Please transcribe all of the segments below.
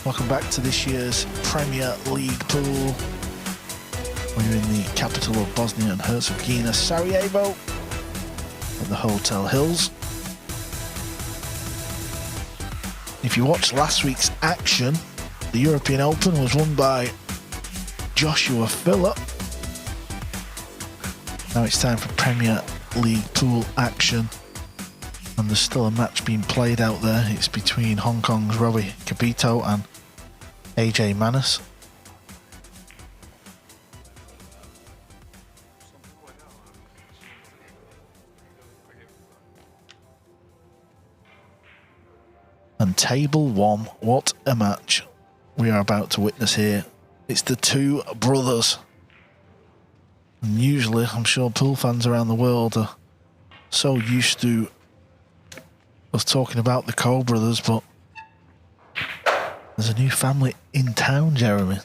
Welcome back to this year's Premier League pool. We're in the capital of Bosnia and Herzegovina, Sarajevo, at the Hotel Hills. If you watched last week's action, the European Open was won by Joshua Phillip. Now it's time for Premier League pool action. And there's still a match being played out there. It's between Hong Kong's Robbie Capito and AJ Manis. And table one, what a match we are about to witness here. It's the two brothers. And usually, I'm sure pool fans around the world are so used to us talking about the Cole brothers, but there's a new family in town, Jeremy.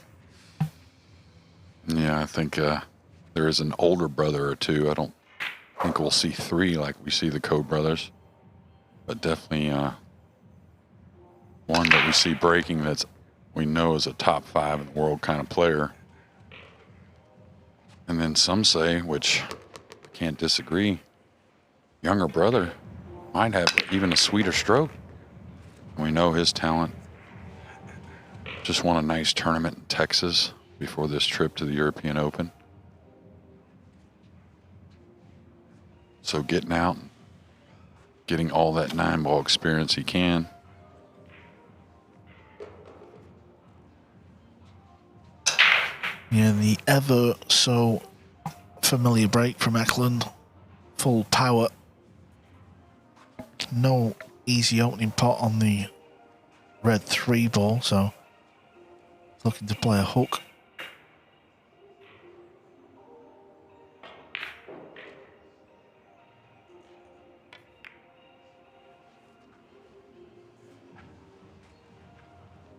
Yeah, I think there is an older brother or two. I don't think we'll see three like we see the Code brothers, but definitely one that we see breaking that's we know is a top 5 in the world kind of player. And then some say, which I can't disagree, younger brother might have even a sweeter stroke. We know his talent. Just won a nice tournament in Texas before this trip to the European Open. So getting out, getting all that 9-ball experience he can. Yeah, the ever so familiar break from Eklent. Full power. No easy opening pot on the red 3 ball, so looking to play a hook.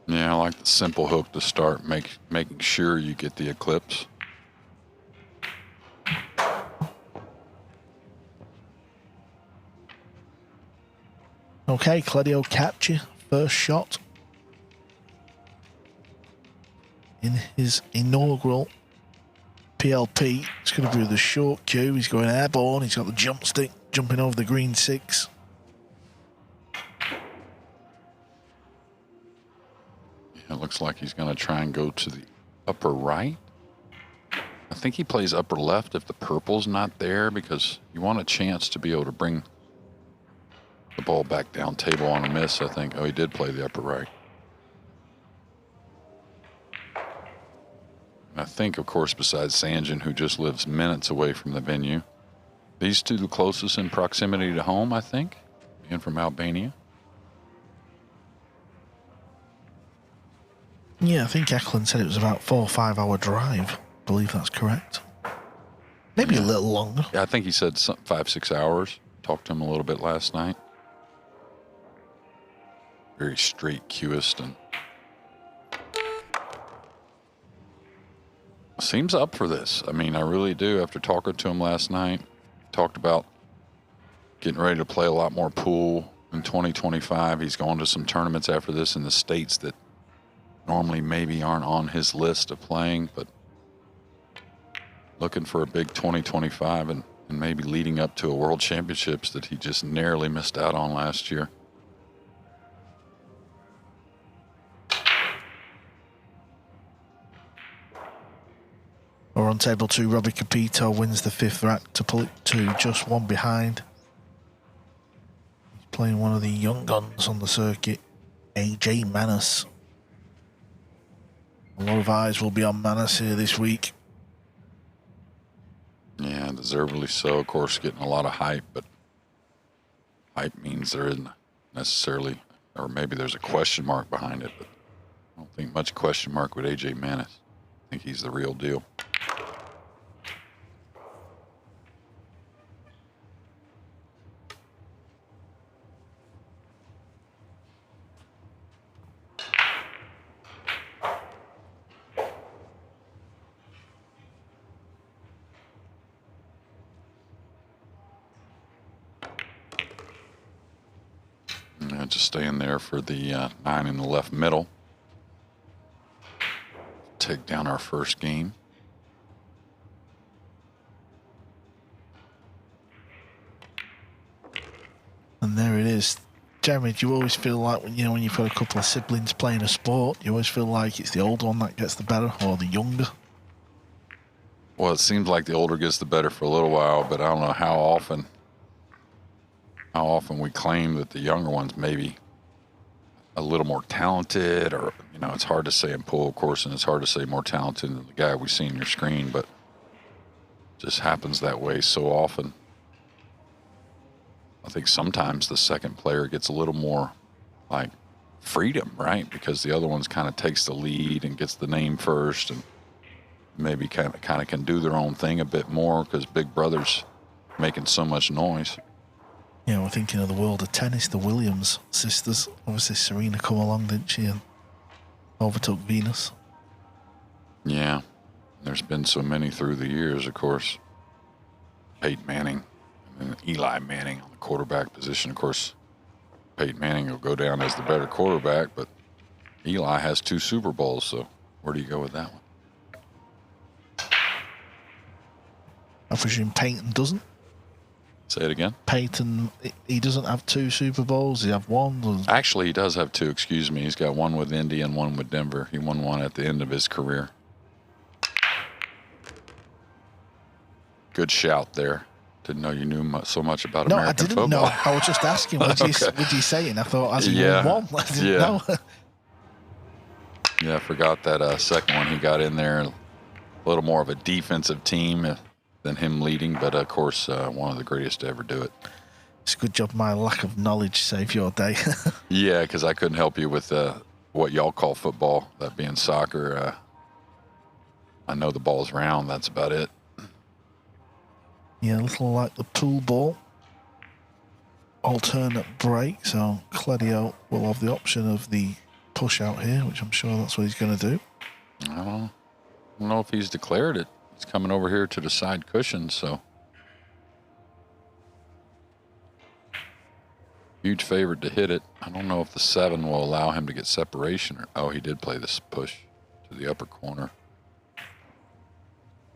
Yeah, I like the simple hook to start, making sure you get the eclipse. Okay, Kledio Kaçi, first shot in his inaugural PLP. It's going to be the short cue. He's going airborne. He's got the jump stick jumping over the green 6. Yeah, it looks like he's going to try and go to the upper right. I think he plays upper left if the purple's not there, because you want a chance to be able to bring the ball back down table on a miss, I think. Oh, he did play the upper right. And I think, of course, besides Sanjin, who just lives minutes away from the venue, these two the closest in proximity to home, I think, being from Albania. Yeah, I think Eklent said it was about 4 or 5 hour drive. I believe that's correct. Maybe a little longer. Yeah, I think he said 5-6 hours. Talked to him a little bit last night. Very straight cueist and seems up for this. I mean, I really do. After talking to him last night, talked about getting ready to play a lot more pool in 2025. He's going to some tournaments after this in the States that normally maybe aren't on his list of playing, but looking for a big 2025 and maybe leading up to a World Championships that he just narrowly missed out on last year. Or on table 2, Robbie Capito wins the 5th rack to pull it to just 1 behind. He's playing one of the young guns on the circuit, AJ Manis. A lot of eyes will be on Manis here this week. Yeah, deservedly so. Of course, getting a lot of hype, but hype means there isn't necessarily, or maybe there's a question mark behind it, but I don't think much question mark with AJ Manis. I think he's the real deal. Just staying there for the 9 in the left middle. take down our first game. And there it is. Jeremy, do you always feel like, when you've got a couple of siblings playing a sport, you always feel like it's the older one that gets the better, or the younger? Well, it seems like the older gets the better for a little while, but I don't know how often we claim that the younger one's maybe a little more talented, or, it's hard to say in pool, of course, and it's hard to say more talented than the guy we see on your screen, but it just happens that way so often. I think sometimes the second player gets a little more like freedom, right? Because the other one's kind of takes the lead and gets the name first, and maybe kind of can do their own thing a bit more because big brother's making so much noise. Yeah, we're thinking of the world of tennis, the Williams sisters. Obviously, Serena come along, didn't she, and overtook Venus. Yeah, there's been so many through the years, of course. Peyton Manning and then Eli Manning on the quarterback position. Of course, Peyton Manning will go down as the better quarterback, but Eli has 2 Super Bowls, so where do you go with that one? I presume Peyton doesn't? Say it again? Peyton, he doesn't have 2 Super Bowls, he have 1? Actually, he does have 2, excuse me. He's got 1 with Indy and 1 with Denver. He won 1 at the end of his career. Good shout there. Didn't know you knew so much about American football. No, I didn't know. I was just asking, would you say it? And I thought, has he won 1? I didn't know. Yeah, I forgot that second one he got in there. A little more of a defensive team than him leading, but of course, one of the greatest to ever do it. It's a good job my lack of knowledge saved your day. Yeah, because I couldn't help you with what y'all call football, that being soccer. I know the ball's round, that's about it. Yeah, a little like the pool ball. Alternate break, so Kledio will have the option of the push out here, which I'm sure that's what he's going to do. I don't know if he's declared it. He's coming over here to the side cushion, so. Huge favorite to hit it. I don't know if the 7 will allow him to get separation. Oh, he did play this push to the upper corner.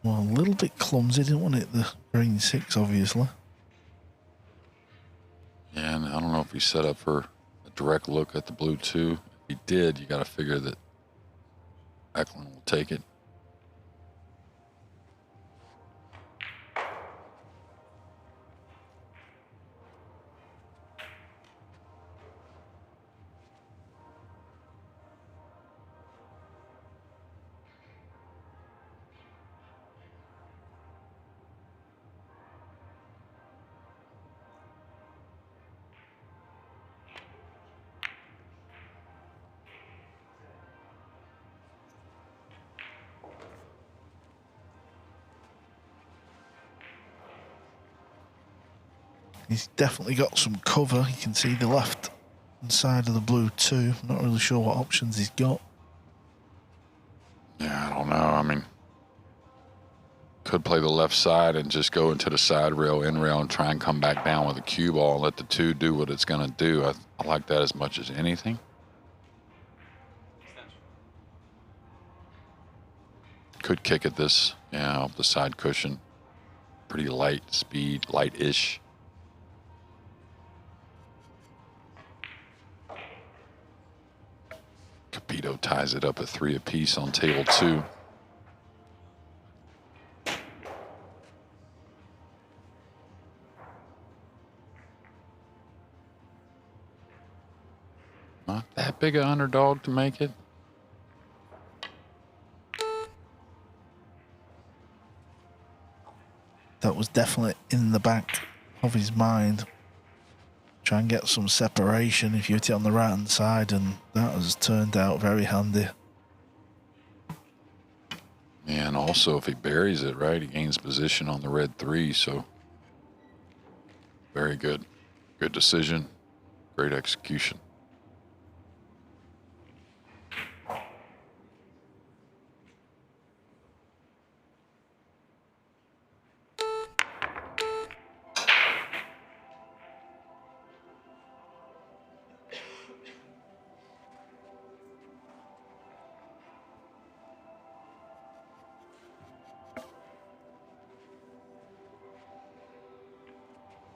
Well, a little bit clumsy, didn't want it, the green 6, obviously. Yeah, and I don't know if he set up for a direct look at the blue 2. If he did, you got to figure that Eklent will take it. He's definitely got some cover. You can see the left side of the blue 2. Not really sure what options he's got. Yeah, I don't know. I mean, could play the left side and just go into the side rail, in rail, and try and come back down with a cue ball and let the 2 do what it's going to do. I like that as much as anything. Could kick at this, off the side cushion. Pretty light speed, light-ish. Capito ties it up at 3 apiece on table 2. Not that big an underdog to make it. That was definitely in the back of his mind. Try and get some separation if you hit it on the right hand side, and that has turned out very handy. And also, if he buries it, right, he gains position on the red 3, so very good. Good decision. Great execution.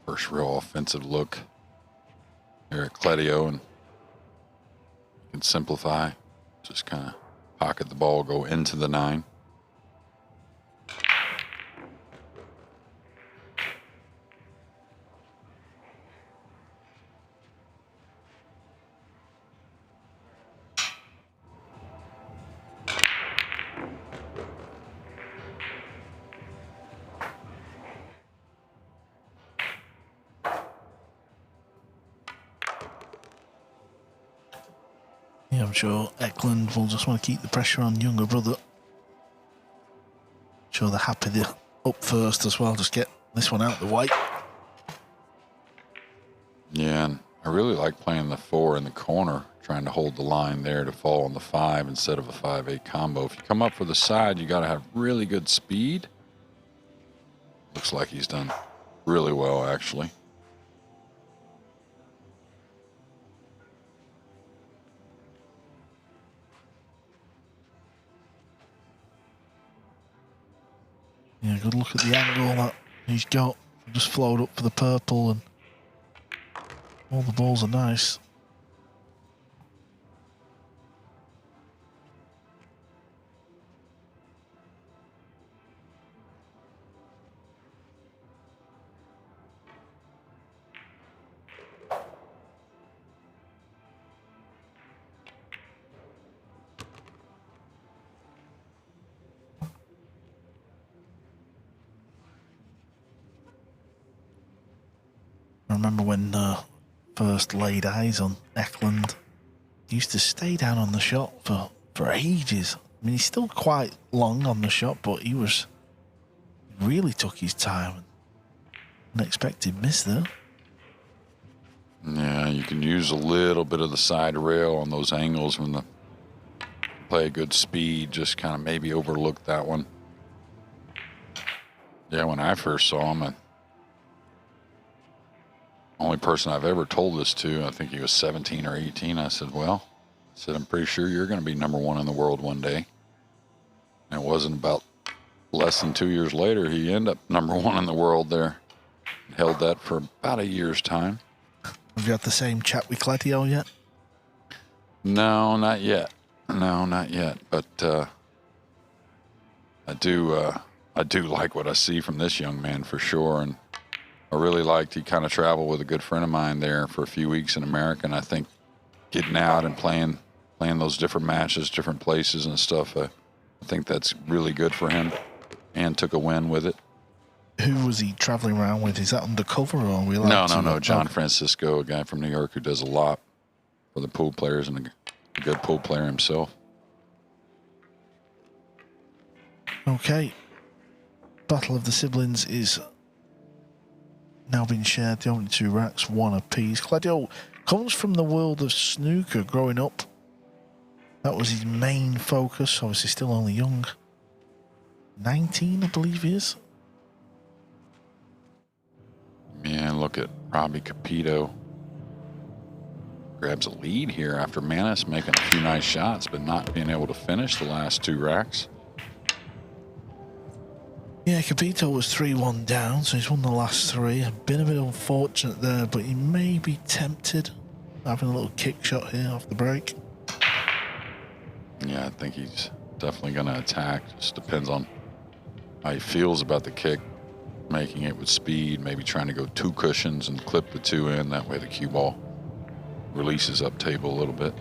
First real offensive look here at Kledio, and you can simplify. Just kind of pocket the ball, go into the 9. Yeah, I'm sure Eklent will just want to keep the pressure on younger brother. Sure they're happy they're up first as well. Just get this one out the way. Yeah, and I really like playing the 4 in the corner, trying to hold the line there to fall on the 5 instead of a 5-8 combo. If you come up for the side, you got to have really good speed. Looks like he's done really well, actually. Yeah, good look at the angle that he's got. Just flowed up for the purple, and all the balls are nice. I remember when first laid eyes on Eklent, he used to stay down on the shot for ages. I mean, he's still quite long on the shot, but he really took his time. Unexpected miss there. Yeah, you can use a little bit of the side rail on those angles when the play a good speed, just kind of maybe overlook that one. Yeah, when I first saw him, only person I've ever told this to, I think he was 17 or 18. I said, I'm pretty sure you're going to be #1 in the world one day. And it wasn't about less than 2 years later, he ended up #1 in the world there. Held that for about a year's time. Have you had the same chat with Kledio yet? No, not yet. No, not yet. But I do like what I see from this young man for sure. And I really liked he kind of traveled with a good friend of mine there for a few weeks in America. And I think getting out and playing those different matches, different places and stuff, I think that's really good for him, and took a win with it. Who was he traveling around with? Is that undercover, or are we allowed No. John Francisco, a guy from New York who does a lot for the pool players, and a good pool player himself. Okay. Battle of the Siblings is now been shared. The only 2 racks, 1 apiece. Kledio comes from the world of snooker growing up. That was his main focus. Obviously still only young. 19, I believe he is. Yeah, look at Robbie Capito. Grabs a lead here after Manis making a few nice shots, but not being able to finish the last 2 racks. Yeah, Capito was 3-1 down, so he's won the last 3. Been a bit unfortunate there, but he may be tempted. Having a little kick shot here off the break. Yeah, I think he's definitely going to attack. Just depends on how he feels about the kick. Making it with speed, maybe trying to go 2 cushions and clip the 2 in. That way the cue ball releases up table a little bit.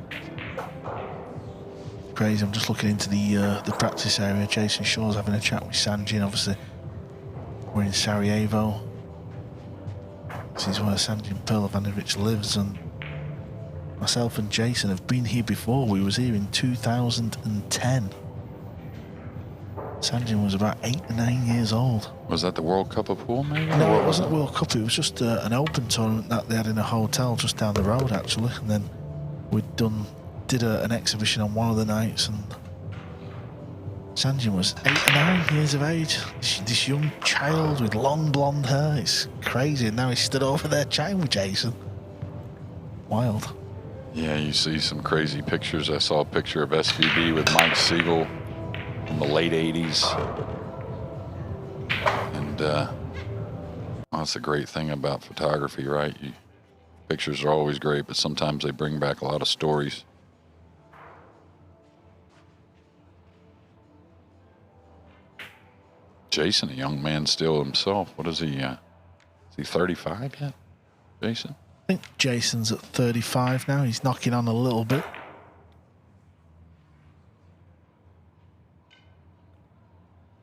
Crazy. I'm just looking into the practice area. Jason Shaw's having a chat with Sanjin. Obviously, we're in Sarajevo. This is where Sanjin Perlovanovic lives, and myself and Jason have been here before. We was here in 2010. Sanjin was about 8 or 9 years old. Was that the World Cup of Pool, maybe? No, it wasn't the World Cup. It was just an open tournament that they had in a hotel just down the road, actually. And then we did an exhibition on one of the nights, and Sanjin was 8 or 9 years of age. This young child with long blonde hair. It's crazy. And now he's stood over there chatting with Jason. Wild. Yeah, you see some crazy pictures. I saw a picture of SVB with Mike Siegel in the late 80s. And Well, that's the great thing about photography, right? Pictures are always great, but sometimes they bring back a lot of stories. Jason, a young man still himself. What is he? Is he 35 yet, Jason? I think Jason's at 35 now. He's knocking on a little bit.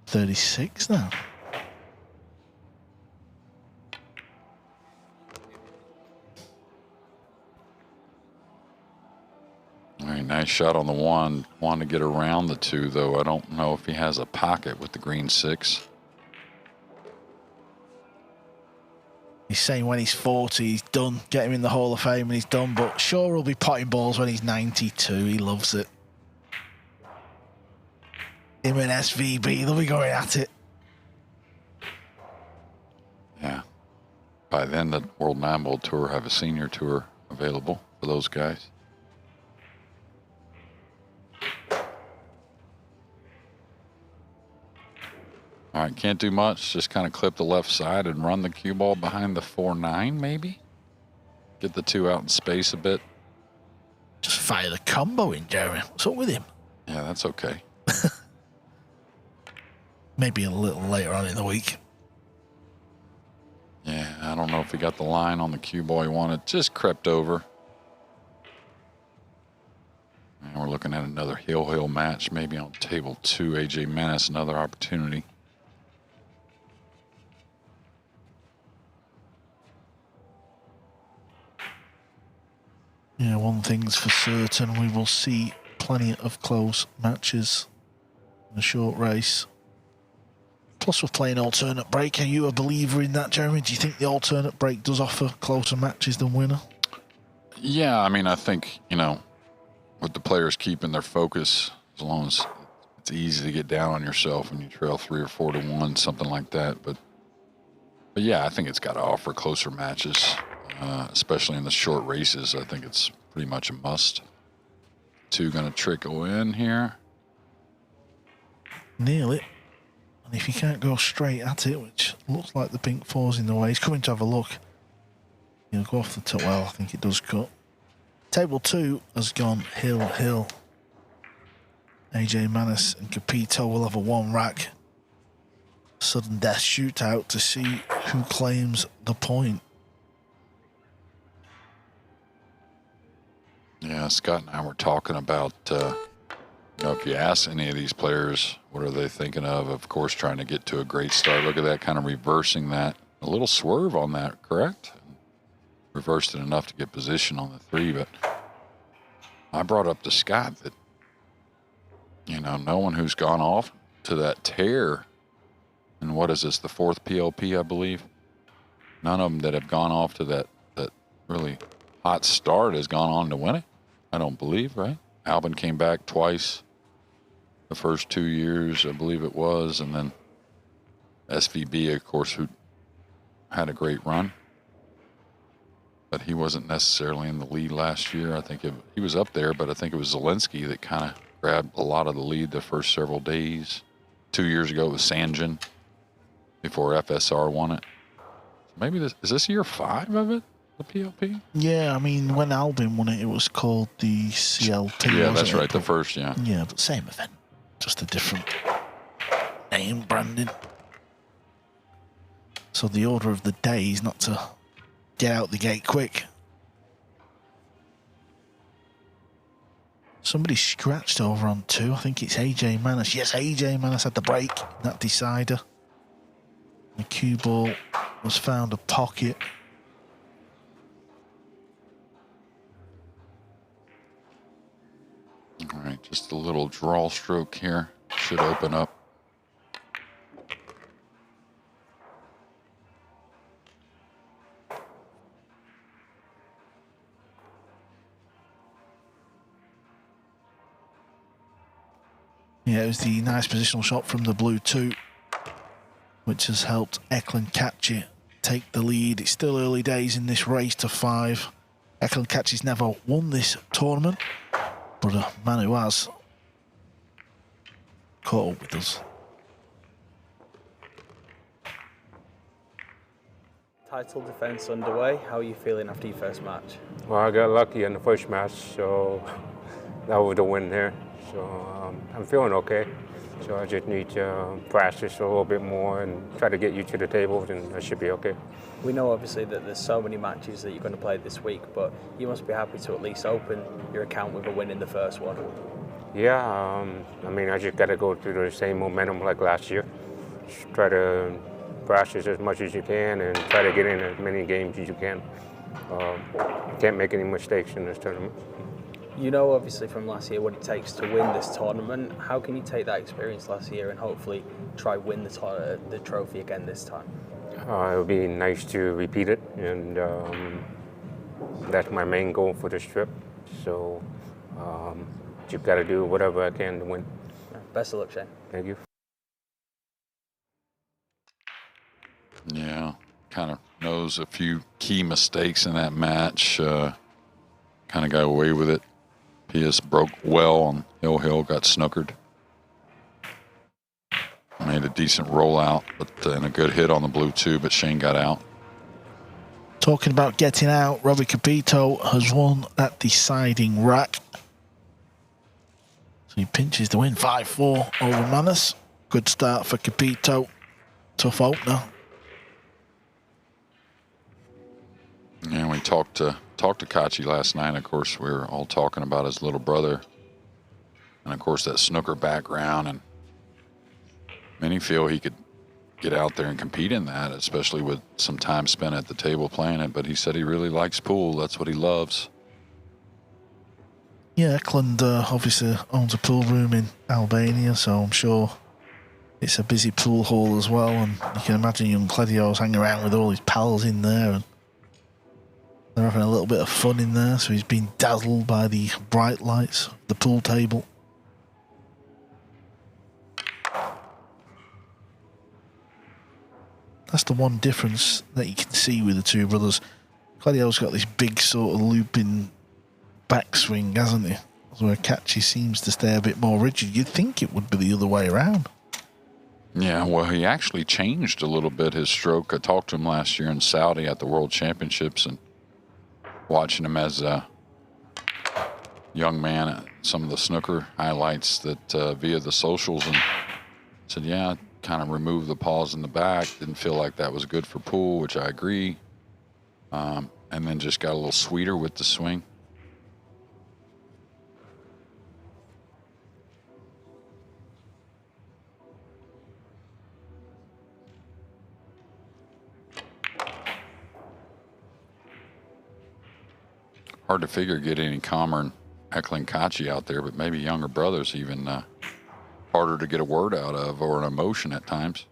$36 now. All right, nice shot on the one. Wanted to get around the two, though. I don't know if he has a pocket with the green 6. He's saying when he's 40, he's done. Get him in the Hall of Fame and he's done. But sure, he'll be potting balls when he's 92. He loves it. Him and SVB, they'll be going at it. Yeah. By then, the World 9 Ball Tour have a senior tour available for those guys. All right, can't do much. Just kind of clip the left side and run the cue ball behind the 4-9, maybe. Get the two out in space a bit. Just fire the combo in, Jeremy. What's up with him? Yeah, that's okay. Maybe a little later on in the week. Yeah, I don't know if he got the line on the cue ball he wanted. Just crept over. And we're looking at another heel match, maybe on table 2. AJ Menace, another opportunity. Yeah, one thing's for certain, we will see plenty of close matches in a short race. Plus, we're playing alternate break. Are you a believer in that, Jeremy? Do you think the alternate break does offer closer matches than winner? Yeah, I mean, I think, with the players keeping their focus, as long as it's easy to get down on yourself when you trail 3 or 4 to 1, something like that. But yeah, I think it's got to offer closer matches, especially in the short races. I think it's pretty much a must. 2 going to trickle in here. Nail it. And if you can't go straight at it, which looks like the pink 4's in the way, he's coming to have a look. He'll go off the top. Well, I think it does cut. Table 2 has gone hill. AJ Manis and Capito will have a 1 rack. Sudden death shootout to see who claims the point. Yeah, Scott and I were talking about, if you ask any of these players, what are they thinking of? Of course, trying to get to a great start. Look at that, kind of reversing that. A little swerve on that, correct? Reversed it enough to get position on the 3, but I brought up to Scott that, no one who's gone off to that tear, and what is this, the 4th PLP, I believe? None of them that have gone off to that really hot start has gone on to win it, I don't believe, right? Albin came back twice the first 2 years, I believe it was, and then SVB, of course, who had a great run. But he wasn't necessarily in the lead last year. I think he was up there, but I think it was Zelensky that kind of grabbed a lot of the lead the first several days. 2 years ago, it was Sanjin before FSR won it. Maybe is this year 5 of it, the PLP? Yeah, I mean, when Albin won it, it was called the CLT. Yeah, that's right, the first, yeah. Yeah, but same event, just a different name, branding. So the order of the day is not to get out the gate quick. Somebody scratched over on 2. I think it's AJ Manis. Yes, AJ Manis had the break in that decider. The cue ball was found a pocket. All right, just a little draw stroke here. Should open up. Yeah, it was the nice positional shot from the blue 2, which has helped Eklent Kaçi take the lead. It's still early days in this race to 5. Eklent Kaçi's never won this tournament, but a man who has caught up with us. Title defense underway. How are you feeling after your first match? Well, I got lucky in the first match, so that was the win there. So I'm feeling okay. So I just need to practice a little bit more and try to get you to the table, and I should be okay. We know obviously that there's so many matches that you're going to play this week, but you must be happy to at least open your account with a win in the first one. Yeah, I mean, I just got to go through the same momentum like last year. Just try to practice as much as you can and try to get in as many games as you can. You can't make any mistakes in this tournament. You know obviously from last year what it takes to win this tournament. How can you take that experience last year and hopefully try win the trophy again this time? It would be nice to repeat it, and that's my main goal for this trip. So just got to do whatever I can to win. Best of luck, Shane. Thank you. Yeah, kind of knows a few key mistakes in that match. Kind of got away with it. Pius broke well on Hill, got snookered. Made a decent rollout, but and a good hit on the blue too, but Shane got out. Talking about getting out, Robbie Capito has won that deciding rack. So he pinches the win 5-4 over Manus. Good start for Capito. Tough opener. And we talked to Kaci last night. Of course, we were all talking about his little brother, and of course that snooker background, and many feel he could get out there and compete in that, especially with some time spent at the table playing it. But he said he really likes pool. That's what he loves. Yeah, Eklent obviously owns a pool room in Albania, so I'm sure it's a busy pool hall as well. And you can imagine young Cledio's hanging around with all his pals in there, and they're having a little bit of fun in there. So he's been dazzled by the bright lights of the pool table. That's the one difference that you can see with the two brothers. Cledio's got this big sort of looping backswing, hasn't he? Where Kaci seems to stay a bit more rigid. You'd think it would be the other way around. Yeah, well, he actually changed a little bit his stroke. I talked to him last year in Saudi at the World Championships, and watching him as a young man, some of the snooker highlights that via the socials, and said, yeah, kind of removed the pause in the back. Didn't feel like that was good for pool, which I agree. And then just got a little sweeter with the swing. Hard to figure get any calmer than Eklent Kaci out there, but maybe younger brothers even harder to get a word out of or an emotion at times.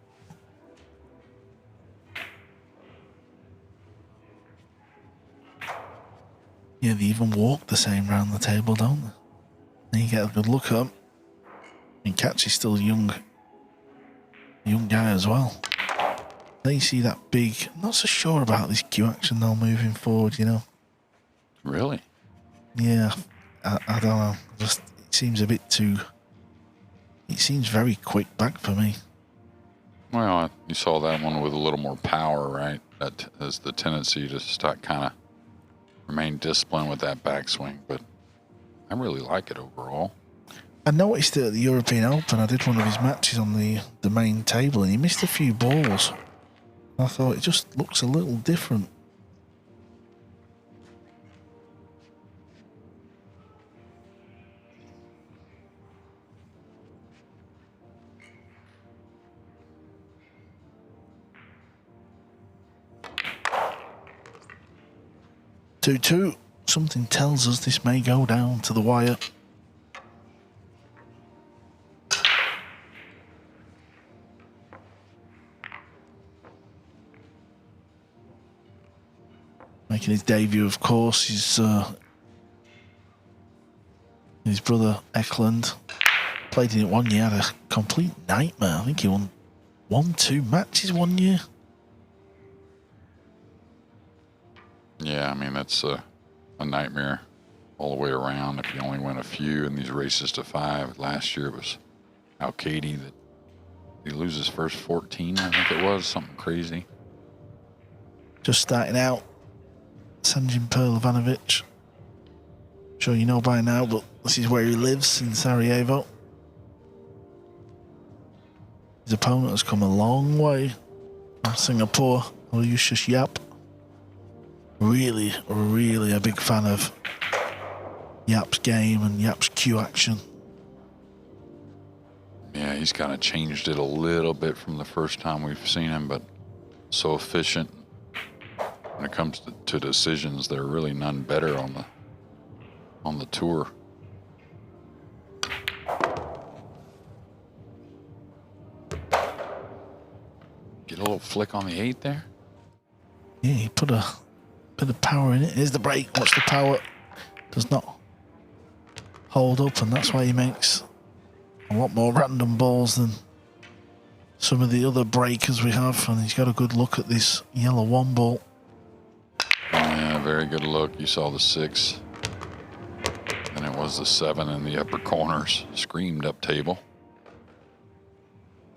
Yeah, they even walk the same round the table, don't they? Then you get a good look at them. And Kaci's still a young guy as well. Then you see that big, I'm not so sure about this Q action though moving forward, you know. Really? Yeah, I don't know. Just it seems a bit too. It seems very quick back for me. Well, you saw that one with a little more power, right? That has the tendency to start kind of remain disciplined with that backswing, but I really like it overall. I noticed it at the European Open. I did one of his matches on the main table, and he missed a few balls. I thought it just looks a little different. Two. Something tells us this may go down to the wire. Making his debut, of course, his brother Eklent. Played in it 1 year, had a complete nightmare. I think he won 1-2 matches 1 year. Yeah, I mean, that's a nightmare all the way around if you only win a few in these races to 5. Last year it was Kaci that he loses first 14, I think it was, something crazy. just starting out. Sanjin Perlovanovic. Sure you know by now, but this is where he lives, in Sarajevo. His opponent has come a long way from Singapore, Lucius Yap. Really, really a big fan of Yap's game and Yap's Q action. Yeah, he's kind of changed it a little bit from the first time we've seen him, but so efficient. When it comes to decisions, there are really none better on the tour. Get a little flick on the 8 there. Yeah, he put a bit of power in it. Here's the break. Watch the power. Does not hold up, and that's why he makes a lot more random balls than some of the other breakers we have. And he's got a good look at this yellow 1 ball. Yeah, very good look. You saw the 6. And it was the 7 in the upper corners. Screamed up table.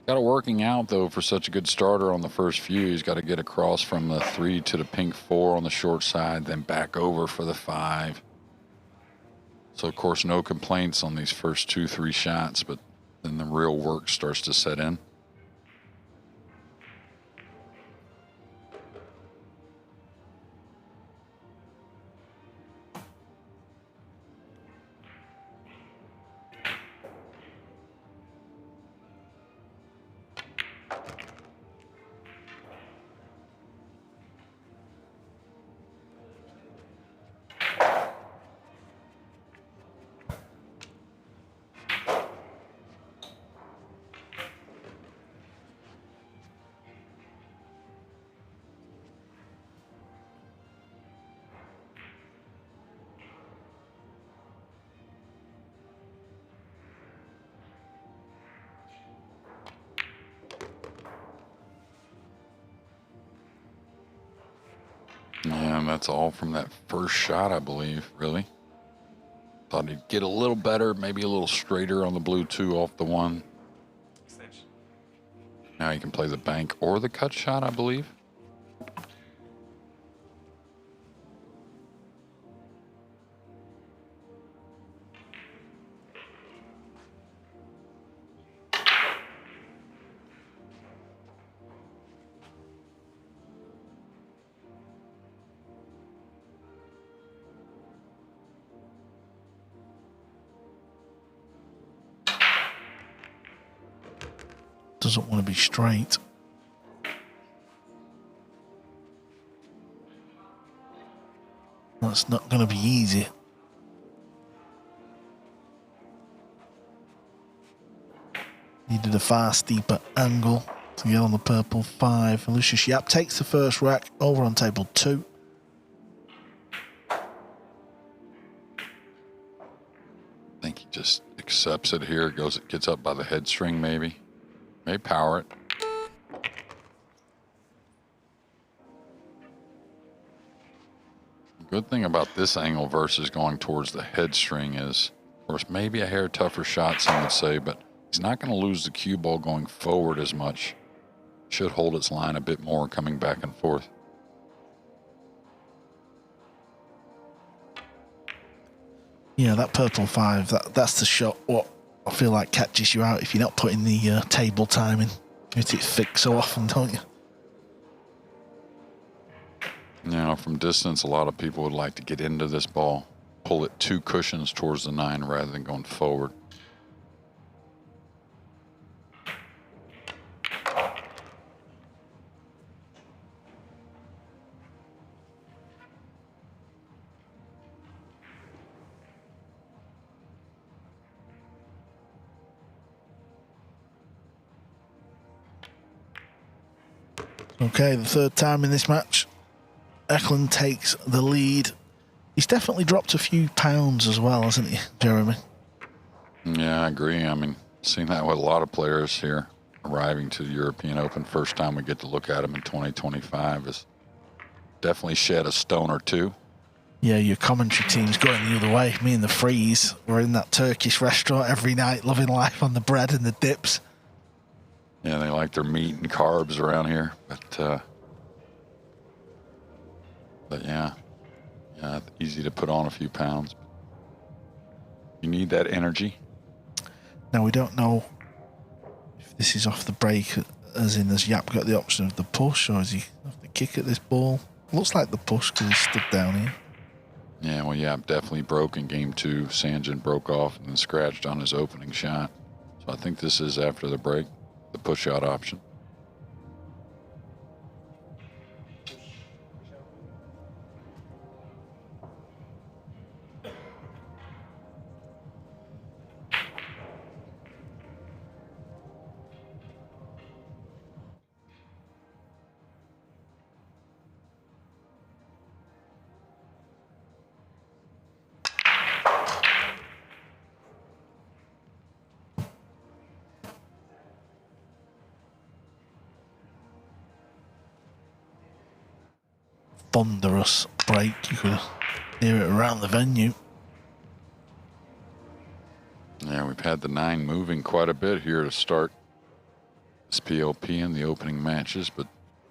Got it working out, though, for such a good starter on the first few. He's got to get across from the 3 to the pink 4 on the short side, then back over for the 5. So, of course, no complaints on these first 2-3 shots, but then the real work starts to set in. And that's all from that first shot, I believe, really. Thought he'd get a little better, maybe a little straighter on the blue 2 off the 1. Now he can play the bank or the cut shot, I believe. Doesn't want to be straight. That's not going to be easy. Needed a far steeper angle to get on the purple 5. Lucius Yap takes the first rack over on table 2. I think he just accepts it here. Gets up by the head string, maybe. May power it. The good thing about this angle versus going towards the head string is, of course, maybe a hair tougher shot, some would say, but he's not going to lose the cue ball going forward as much. Should hold its line a bit more coming back and forth. Yeah, that purple 5, that's the shot what I feel like catches you out if you're not putting the table time in. You hit it thick so often, don't you? You know, from distance, a lot of people would like to get into this ball, pull it 2 cushions towards the 9 rather than going forward. Okay, the third time in this match. Eklent takes the lead. He's definitely dropped a few pounds as well, hasn't he, Jeremy? Yeah, I agree. I mean, seen that with a lot of players here arriving to the European Open. First time we get to look at them in 2025 is definitely shed a stone or 2. Yeah, your commentary team's going the other way. Me and the Freeze, we're in that Turkish restaurant every night, loving life on the bread and the dips. Yeah, they like their meat and carbs around here, but But yeah, easy to put on a few pounds. You need that energy. Now, we don't know if this is off the break, as in has Yap got the option of the push, or is he off the kick at this ball? Looks like the push because he stood down here. Yeah, well, Yap definitely broke in game 2. Sanjin broke off and then scratched on his opening shot. So I think this is after the break, the push out option. Thunderous break. You could hear it around the venue. Yeah, we've had the 9 moving quite a bit here to start this PLP in the opening matches, but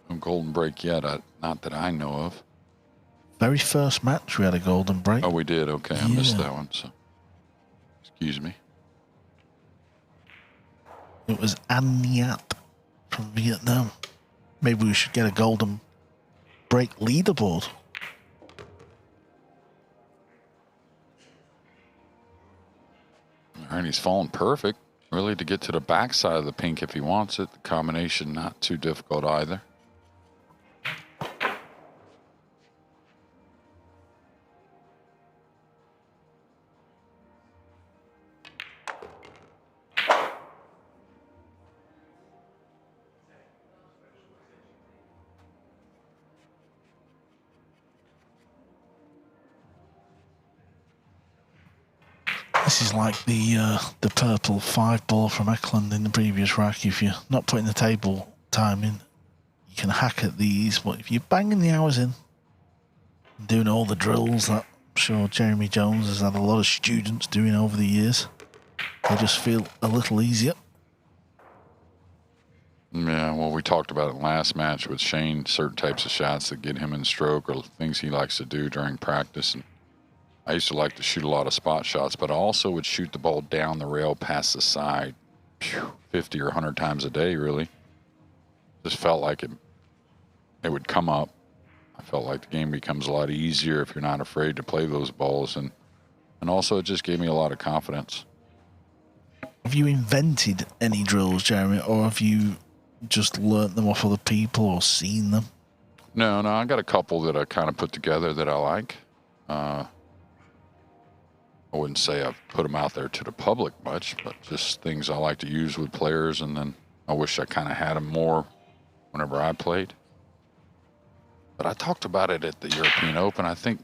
no golden break yet, not that I know of. Very first match we had a golden break. Oh, we did? Okay, I missed that one, so excuse me. It was An Niat from Vietnam. Maybe we should get a golden break leaderboard. All right, he's fallen perfect, really, to get to the backside of the pink if he wants it. The combination not too difficult either. This is like the purple 5 ball from Eklent in the previous rack. If you're not putting the table time in, you can hack at these. But if you're banging the hours in, and doing all the drills that I'm sure Jeremy Jones has had a lot of students doing over the years, they just feel a little easier. Yeah, well, we talked about it last match with Shane, certain types of shots that get him in stroke or things he likes to do during practice. And I used to like to shoot a lot of spot shots, but I also would shoot the ball down the rail past the side 50 or 100 times a day, really. Just felt like it would come up. I felt like the game becomes a lot easier if you're not afraid to play those balls. And also it just gave me a lot of confidence. Have you invented any drills, Jeremy, or have you just learnt them off other people or seen them? No, I got a couple that I kind of put together that I like. I wouldn't say I've put them out there to the public much, but just things I like to use with players, and then I wish I kind of had them more whenever I played. But I talked about it at the European Open. I think,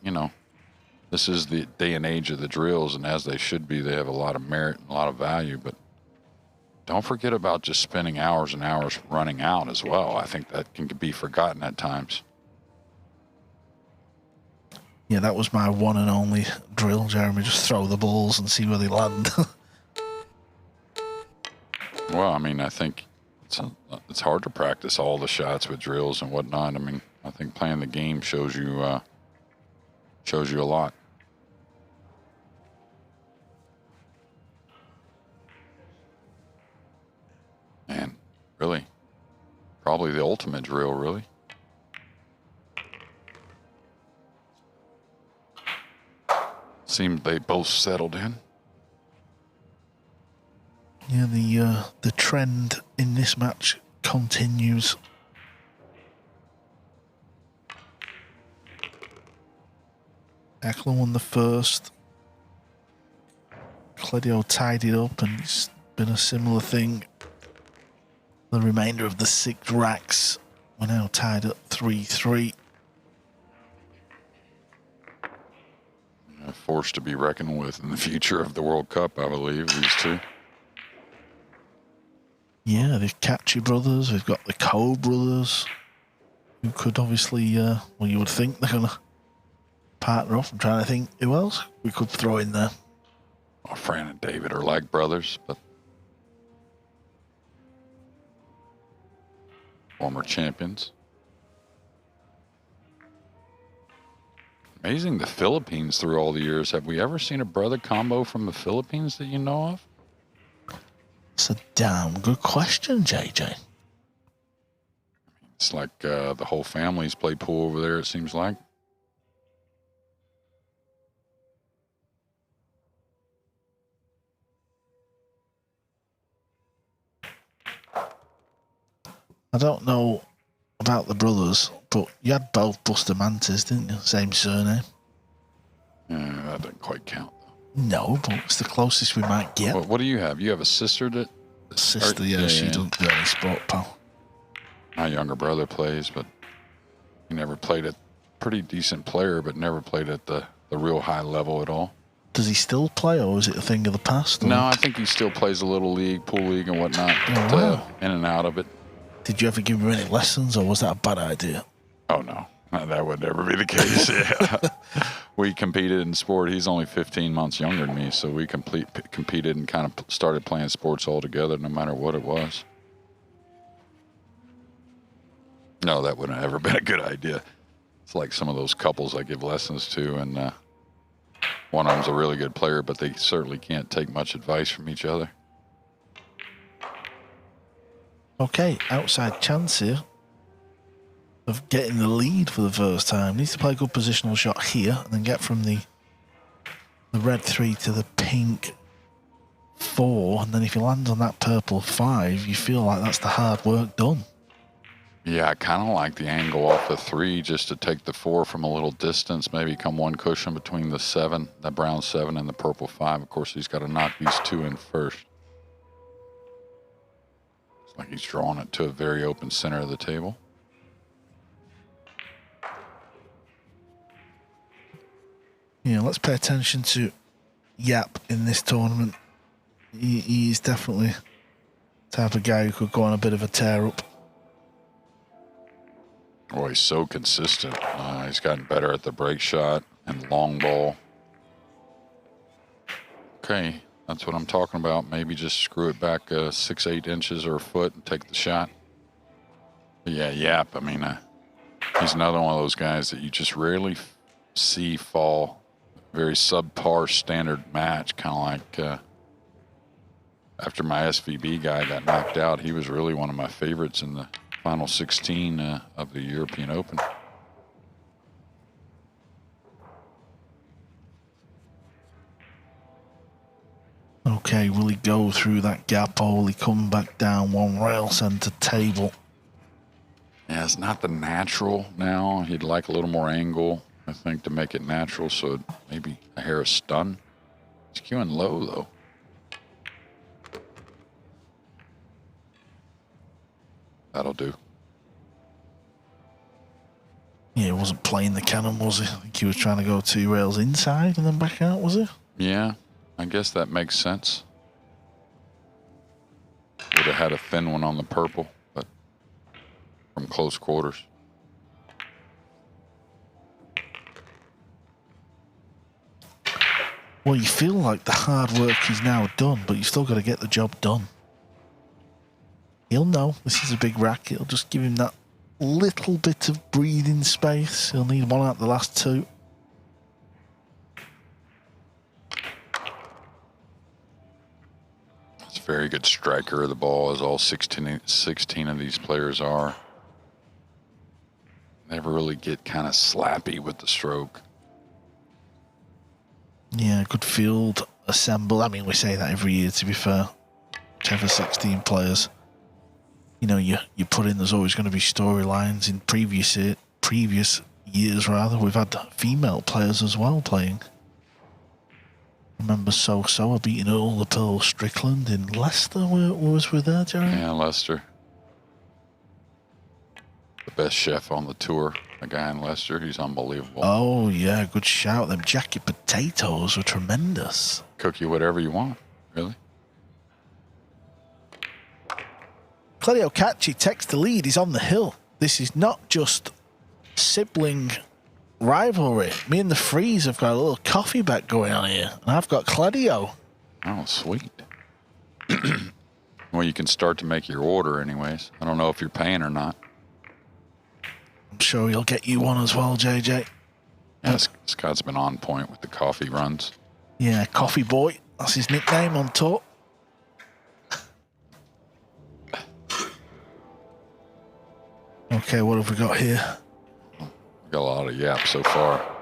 this is the day and age of the drills, and as they should be, they have a lot of merit and a lot of value, but don't forget about just spending hours and hours running out as well. I think that can be forgotten at times. Yeah, that was my one and only drill, Jeremy. Just throw the balls and see where they land. Well, I mean, I think it's hard to practice all the shots with drills and whatnot. I mean, I think playing the game shows you a lot. And really, probably the ultimate drill, really. Seemed they both settled in. Yeah, the trend in this match continues. Eklent won the first. Kledio tied it up, and it's been a similar thing. The remainder of the 6 racks were now tied up 3-3. A force to be reckoned with in the future of the World Cup, I believe, these two. Yeah, the Kaci brothers, we've got the Cole brothers, who could obviously, well, you would think they're going to partner up. I'm trying to think who else we could throw in there. Well, Fran and David are like brothers, but former champions. Amazing the Philippines through all the years. Have we ever seen a brother combo from the Philippines that you know of? It's a damn good question, JJ. It's like the whole family's play pool over there, it seems like. I don't know about the brothers, but you had both Bustamantes, didn't you? Same surname. Yeah, that doesn't quite count. No, but it's the closest we might get. What do you have? You have a sister that... Sister, yeah, she doesn't do any sport, pal. My younger brother plays, but he never played at... Pretty decent player, but never played at the real high level at all. Does he still play, or is it a thing of the past? Or? No, I think he still plays a little league, pool league and whatnot, but, wow. In and out of it. Did you ever give him any lessons, or was that a bad idea? Oh, no. That would never be the case. Yeah. We competed in sport. He's only 15 months younger than me, so we competed and kind of started playing sports all together, no matter what it was. No, that wouldn't have ever been a good idea. It's like some of those couples I give lessons to, and one of them's a really good player, but they certainly can't take much advice from each other. Okay, outside chance here of getting the lead for the first time. Needs to play a good positional shot here and then get from the red 3 to the pink 4. And then if he lands on that purple 5, you feel like that's the hard work done. Yeah, I kind of like the angle off the 3 just to take the 4 from a little distance, maybe come one cushion between the 7, the brown 7 and the purple 5. Of course, he's got to knock these 2 in first. It's like he's drawing it to a very open center of the table. Yeah, let's pay attention to Yap in this tournament. He's definitely the type of guy who could go on a bit of a tear up. Oh, he's so consistent. He's gotten better at the break shot and long ball. Okay, that's what I'm talking about. Maybe just screw it back 6-8 inches or a foot and take the shot. But yeah, Yap, I mean, he's another one of those guys that you just rarely see fall. Very subpar standard match, kind of like after my SVB guy got knocked out, he was really one of my favorites in the final 16 of the European Open. Okay, will he go through that gap or will he come back down one rail center table? Yeah, it's not the natural now. He'd like a little more angle, I think, to make it natural, so maybe a hair of stun. He's queuing low, though. That'll do. Yeah, he wasn't playing the cannon, was he? I think he was trying to go 2 rails inside and then back out, was he? Yeah, I guess that makes sense. Would have had a thin one on the purple, but from close quarters. Well, you feel like the hard work is now done, but you've still got to get the job done. He'll know this is a big rack. It'll just give him that little bit of breathing space. He'll need one out the last 2. It's a very good striker of the ball, as all 16 of these players are. Never really get kind of slappy with the stroke. Yeah, good field assemble. I mean, we say that every year, to be fair. Whichever 16 players, you know, you put in, there's always going to be storylines. In previous years, rather, we've had female players as well playing. Remember So beating Earl the Pearl Strickland in Leicester, where was we there, Jerry? Yeah, Leicester. The best chef on the tour, a guy in Leicester. He's unbelievable. Oh, yeah, good shout. Them jacket potatoes were tremendous. Cook you whatever you want, really. Kledio Kaci takes the lead. He's on the hill. This is not just sibling rivalry. Me and the Freeze have got a little coffee bet going on here, and I've got Kledio. Oh, sweet. Well, you can start to make your order anyways. I don't know if you're paying or not. I'm sure he'll get you one as well, JJ. Yeah, Scott's been on point with the coffee runs. Yeah, Coffee Boy. That's his nickname on tour. Okay, what have we got here? We got a lot of yap so far.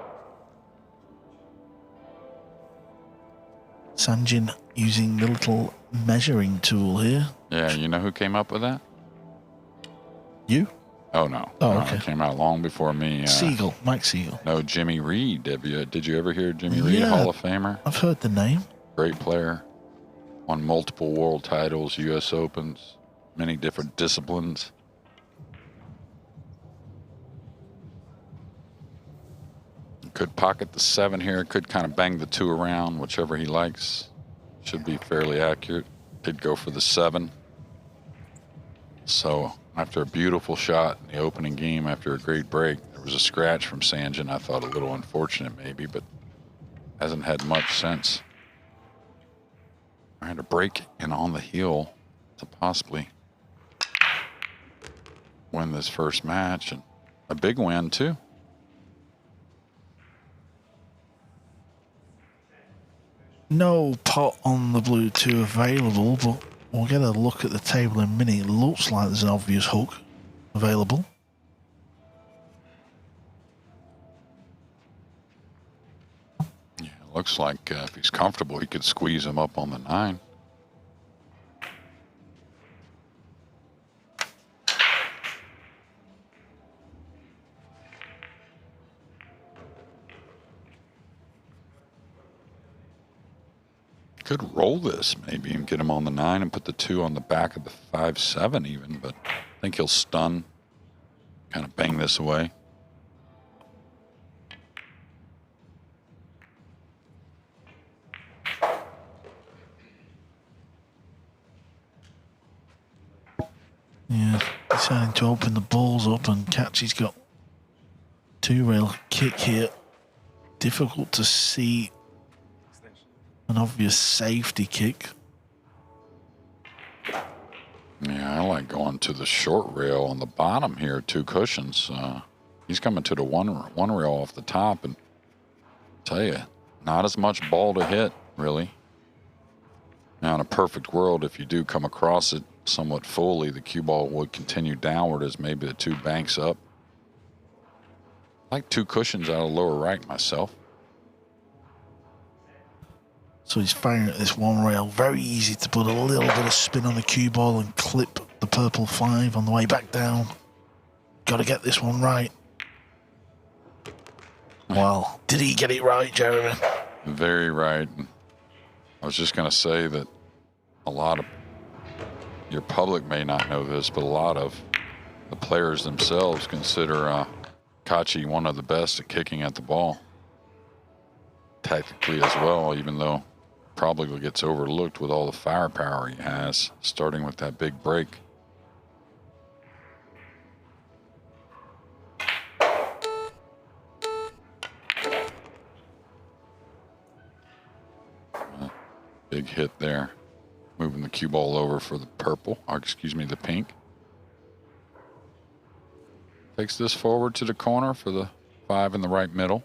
Sanjin using the little measuring tool here. Yeah, you know who came up with that? You? Oh, no. Oh, No, okay. it came out long before me. Siegel, Mike Siegel. No, Jimmy Reed. Did you ever hear Jimmy Reed, Yeah. Hall of Famer? I've heard the name. Great player. Won multiple world titles, U.S. Opens, many different disciplines. Could pocket the 7 here. Could kind of bang the 2 around, whichever he likes. Should be fairly accurate. Did go for the 7. So after a beautiful shot in the opening game, after a great break, there was a scratch from Sanjin. I thought a little unfortunate maybe, but hasn't had much since. Trying to break and on the heel to possibly win this first match, and a big win too. No pot on the blue 2 available, but we'll get a look at the table in a minute. It looks like there's an obvious hook available. Yeah, it looks like if he's comfortable, he could squeeze him up on the 9. Could roll this maybe and get him on the 9 and put the 2 on the back of the 5-7 even, but I think he'll stun, kind of bang this away. Yeah, deciding to open the balls up, and Kaci's got 2-rail kick here. Difficult to see an obvious safety kick. Yeah, I like going to the short rail on the bottom here, 2 cushions. He's coming to the one rail off the top, and I'll tell you, not as much ball to hit, really. Now, in a perfect world, if you do come across it somewhat fully, the cue ball would continue downward as maybe the 2 banks up. I like 2 cushions out of lower right myself. So he's firing at this 1 rail. Very easy to put a little bit of spin on the cue ball and clip the purple 5 on the way back down. Got to get this one right. Well, did he get it right, Jeremy? Very right. I was just going to say that a lot of your public may not know this, but a lot of the players themselves consider Kaci one of the best at kicking at the ball. Tactically as well, even though probably gets overlooked with all the firepower he has, starting with that big break. Big hit there. Moving the cue ball over for the purple, or excuse me, the pink. Takes this forward to the corner for the 5 in the right middle.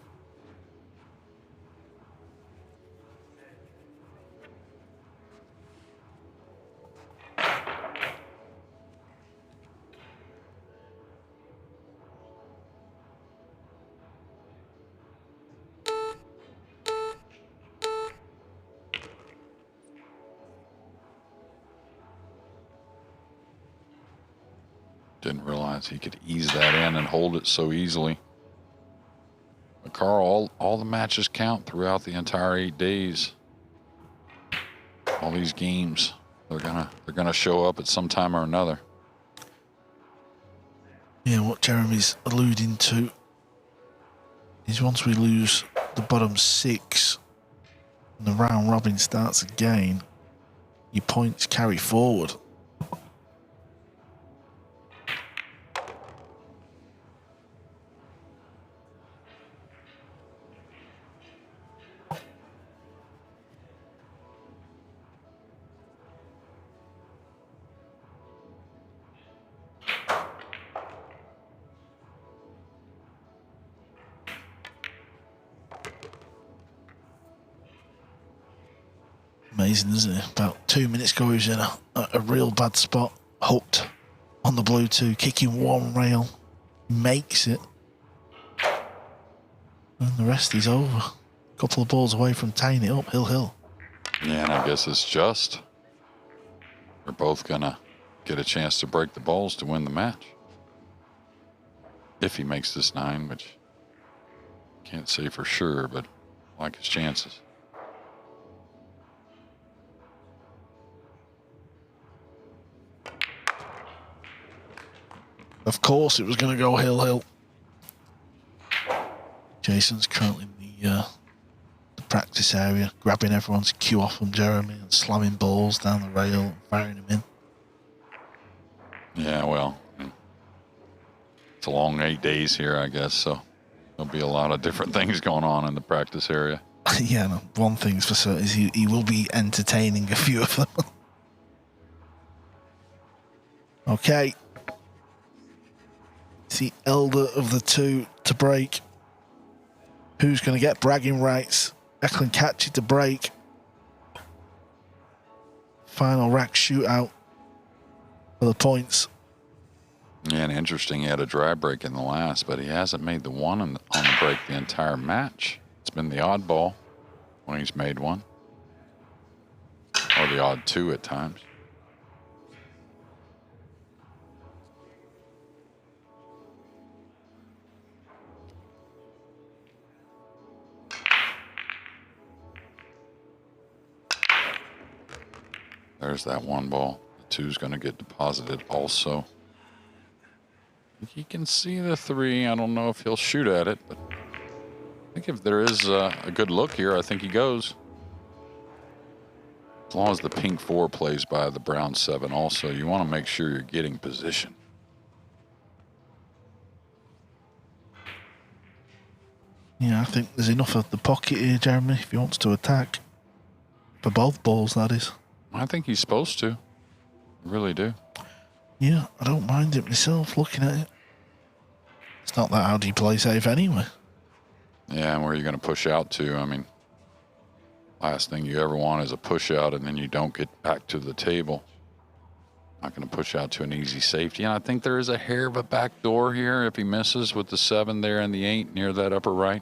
Didn't realize he could ease that in and hold it so easily. But Carl, all the matches count throughout the entire 8 days. All these games, they're gonna show up at some time or another. Yeah, what Jeremy's alluding to is once we lose the bottom 6 and the round robin starts again, your points carry forward. Amazing, isn't it? About 2 minutes ago, he was in a real bad spot, hooked on the blue two, kicking one rail, makes it. And the rest is over. A couple of balls away from tying it up, hill. Yeah, and I guess it's just. They're both going to get a chance to break the balls to win the match. If he makes this 9, which can't say for sure, but I like his chances. Of course it was going to go hill. Jason's currently in the practice area, grabbing everyone's cue off from Jeremy and slamming balls down the rail and firing them in. Yeah, well, it's a long 8 days here, I guess, so there'll be a lot of different things going on in the practice area. Yeah, no, one thing's for certain is he will be entertaining a few of them. Okay. It's the elder of the two to break. Who's going to get bragging rights? Eklent Kaçi to break. Final rack shootout for the points. Yeah, and interesting, he had a dry break in the last, but he hasn't made the one on the break the entire match. It's been the oddball when he's made one. Or the odd 2 at times. There's that one ball. The 2's going to get deposited also. He can see the 3. I don't know if he'll shoot at it, but I think if there is a good look here, I think he goes. As long as the pink 4 plays by the brown 7 also, you want to make sure you're getting position. Yeah, I think there's enough of the pocket here, Jeremy, if he wants to attack. For both balls, that is. I think he's supposed to. I really do. Yeah, I don't mind it myself, looking at it. It's not that how do you play safe anyway. Yeah, and where are you going to push out to? I mean, last thing you ever want is a push out and then you don't get back to the table. Not going to push out to an easy safety. And I think there is a hair of a back door here if he misses with the 7 there and the 8 near that upper right.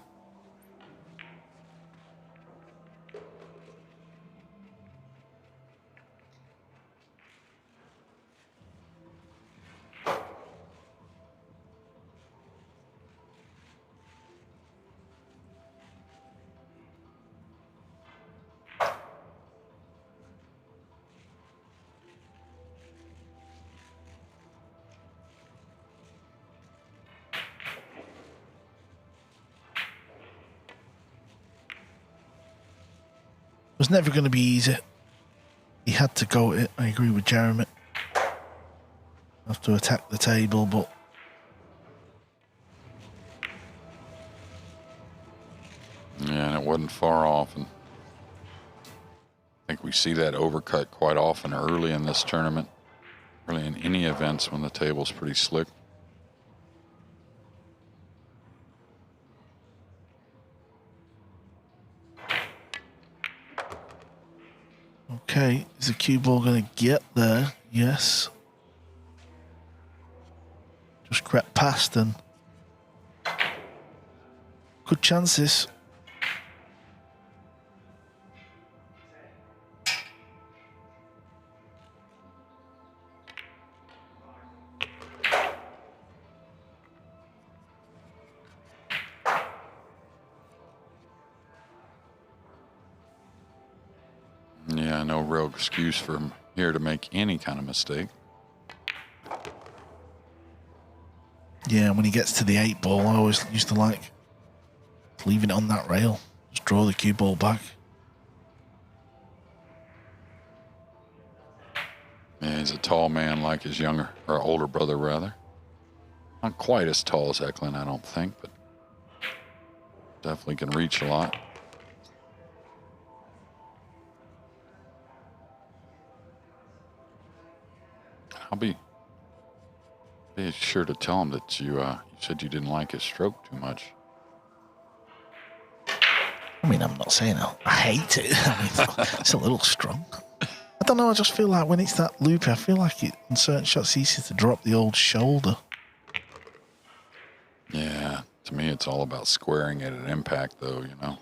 It was never going to be easy. He had to go at it. I agree with Jeremy. Have to attack the table, but yeah, and it wasn't far off. And I think we see that overcut quite often early in this tournament, early in any events when the table's pretty slick. okay. Is the cue ball going to get there? Yes. Just crept past and good chances. Yeah, no real excuse for him here to make any kind of mistake. Yeah, when he gets to the 8 ball, I always used to like leaving it on that rail. Just draw the cue ball back. Yeah, he's a tall man like his younger, or older brother rather. Not quite as tall as Eklent, I don't think, but definitely can reach a lot. I'll be sure to tell him that you said you didn't like his stroke too much. I mean, I'm not saying I hate it. I mean, it's a little strong. I don't know, I just feel like when it's that loopy, I feel like it, in certain shots, it's easy to drop the old shoulder. Yeah, to me, it's all about squaring it at impact, though, you know.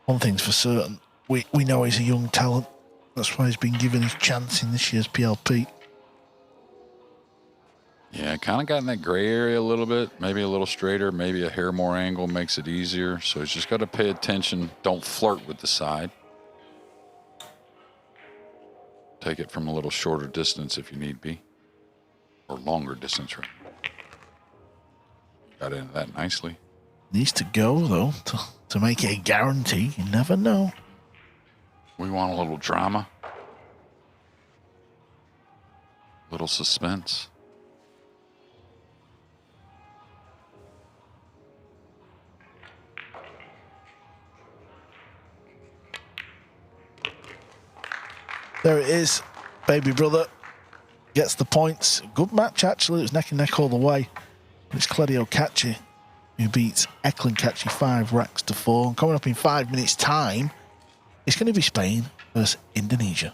One thing's for certain, we know he's a young talent. That's why he's been given his chance in this year's PLP. Yeah, kind of got in that gray area a little bit, maybe a little straighter, maybe a hair more angle makes it easier. So he's just got to pay attention. Don't flirt with the side. Take it from a little shorter distance if you need be, or longer distance. Right? Got into that nicely. Needs to go, though, to make it a guarantee. You never know. We want a little drama, little suspense. There it is, baby brother. Gets the points. Good match, actually. It was neck and neck all the way. It's Kledio Kaci who beats Eklent Kaci 5 racks to 4. And coming up in 5 minutes' time, it's going to be Spain versus Indonesia.